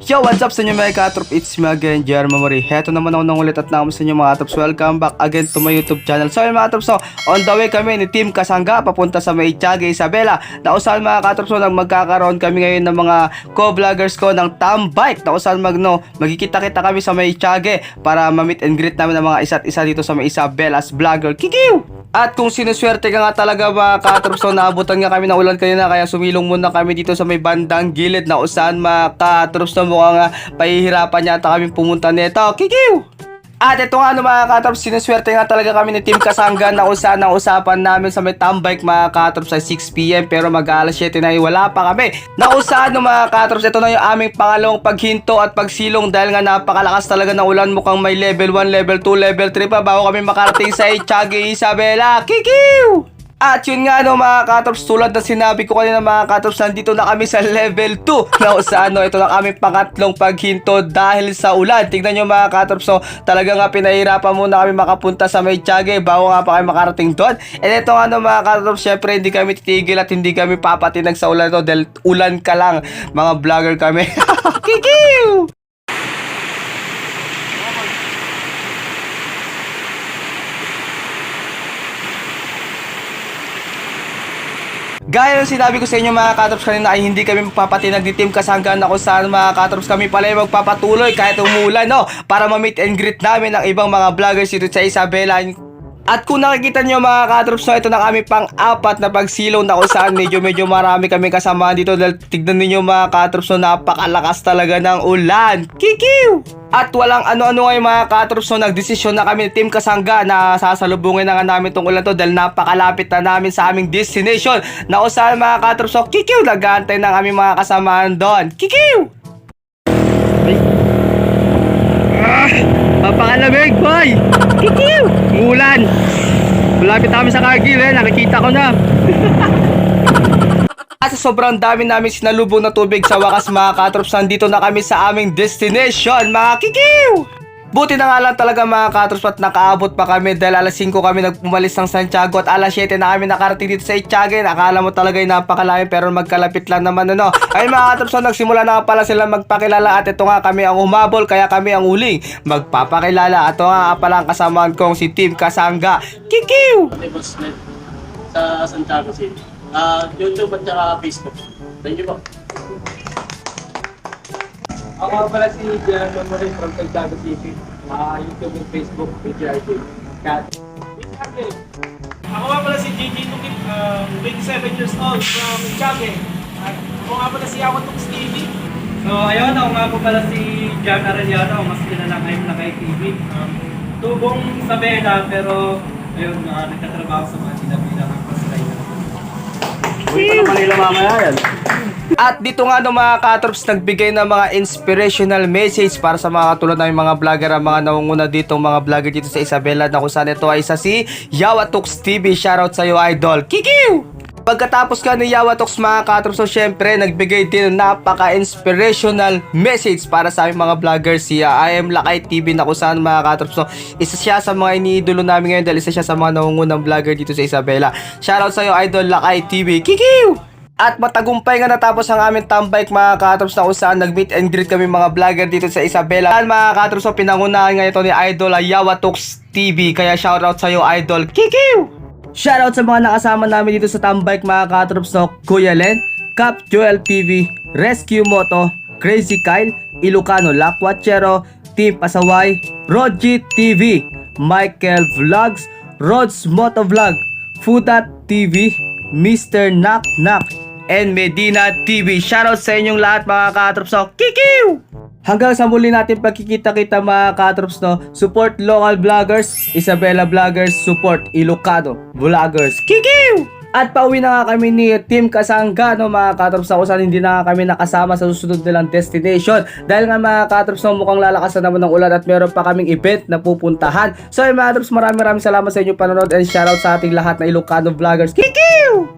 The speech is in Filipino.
Yo, what's up sa inyo mga katrop? It's me again, JR Memory. Heto naman ako nang ulit at naman sa inyo mga katrops. Welcome back again to my YouTube channel. So mga katrops, on the way kami ni Team Kasangga papunta sa may Tiague, Isabela. Nausahan mga katrops, magkakaroon kami ngayon ng mga co-vloggers ko ng Tambike. Nausahan magkikita-kita kami sa may Tiague para ma-meet and greet namin ng mga isa't isa dito sa may Isabela's vlogger. Kikiw! At kung sinuswerte ka nga talaga mga katrops, naabutan nga kami ng ulan kanina kaya sumilong muna kami dito sa may bandang gilid na usahan mga katrops, mukhang pahihirapan yata kami pumunta nito. Kikiw! At ito nga mga katrops, sinuswerte nga talaga kami ni Team Kasangga na usahan ang usapan namin sa may Tambike mga katrops sa 6 PM pero mag-alas 7 na wala pa kami. Nausahan mga katrops, ito na yung aming pangalawang paghinto at pagsilong dahil nga napakalakas talaga ng ulan, mukhang may level 1, level 2, level 3 pa bago kami makarating sa Tiague, Isabela. Kikiw! At yun nga mga katrops, tulad na sinabi ko kanina mga katrops, nandito na kami sa level 2 na ito na aming pangatlong paghinto dahil sa ulan. Tignan nyo mga katrops, talaga nga pinahirapan muna kami makapunta sa may Tiague bago nga pa kami makarating doon. And ito nga mga katrops, syempre hindi kami titigil at hindi kami papatinag sa ulan dahil ulan ka lang, mga vlogger kami. Kikiw! Gaya ng sinabi ko sa inyo mga katrops kanina ay hindi kami magpapatinag ni Team Kasangga na kung saan mga katrops kami pala ay magpapatuloy kahit umulan para ma-meet and greet namin ang ibang mga vloggers dito sa Isabela. At kung nakikita nyo mga katrops, ito na kami pang-apat na pagsilong na kung saan medyo marami kami kasama dito dahil tignan ninyo mga katrops, napakalakas talaga ng ulan. Kikiw! At walang ano-ano ngayon mga katrops, nagdesisyon na kami ni Team Kasangga na sasalubungin na nga namin tong ulan dahil napakalapit na namin sa aming destination na kung saan mga katrops, kikiw, nag-aantay ng aming mga kasamaan doon. Kikiw! Papakalamig, boy! Kikiw! Umulan! Malapit kami sa Cargill, nakikita ko na. At sa sobrang dami namin sinalubong na tubig sa wakas mga katrops, nandito na kami sa aming destination, mga kikiw! Buti na nga lang talaga mga katrops at nakaabot pa kami dahil alas 5 kami nagpumalis ng Santiago at alas 7 na kami nakarating dito sa Tiague. Akala mo talaga yung napakalayo pero magkalapit lang naman Ay mga katrops, nagsimula na pala sila magpakilala at ito nga kami ang humabol kaya kami ang huling magpapakilala. At ito nga pala ang kasamaan kong si Team Kasangga. Kikiw! Sa Santiago City. YouTube at saka Facebook. Thank you po. Ako pala si JR Memory from Santiago City. YouTube and Facebook, BJRT. Kat. Ako nga pala si JJ Tukit, 27 years old from Tiague. At ako nga pala si Awatux TV. So ayun, ako nga po pala si John Arellano, mas kilala ngayon na kay TV. Tubong sa Bela, pero ayun, nagtatrabaho sa Manila bilang ang pasrider. Uy, pa naman nila mamaya yan. At dito nga mga katrops, nagbigay ng mga inspirational message para sa mga katulad ng mga vlogger, ang mga nangunguna dito, mga vlogger dito sa Isabela na kung saan ito ay isa si Yawatux TV. Shoutout sa iyo, idol. Kikiw! Pagkatapos ka ni Yawatux mga katrops, syempre nagbigay din ng napaka-inspirational message para sa aming mga vlogger, si I Am Lakay TV na kung saan mga katrops, isa siya sa mga iniidolo namin ngayon dahil isa siya sa mga nangungunang vlogger dito sa Isabela. Shoutout sa iyo, idol Lakay TV. Kikiw! At matagumpay nga natapos ang aming Tambike mga katrops na kung saan nag-meet and greet kami mga vlogger dito sa Isabela. At mga katrops, pinangunahan nga ito ni idol Yawatux TV. Kaya shoutout sa iyo, idol. Kikiw! Shoutout sa mga nakasama namin dito sa Tambike mga katrops, Kuya Len, Cap Joel TV, Rescue Moto, Crazy Kyle, Ilocano Lakwatchero, Team Pasaway, Roji TV, Michael Vlogs, Rods Moto Vlog, Fudat TV, Mr. Knock Knock, and Medina TV. Shoutout sa inyong lahat mga katrops. Kikiw! Hanggang sa muli natin pagkikita-kita mga katrops, support local vloggers, Isabela vloggers, support Ilocano vloggers. Kikiw! At pauwi na nga kami ni Team Kasangga mga katrops, kung saan hindi na kami nakasama sa susunod nilang destination dahil nga mga katrops, mukhang lalakas na naman ng ulan at meron pa kaming event na pupuntahan. So mga katrops, maraming salamat sa inyong panonood and shoutout sa ating lahat na Ilocano vloggers. Kikiw!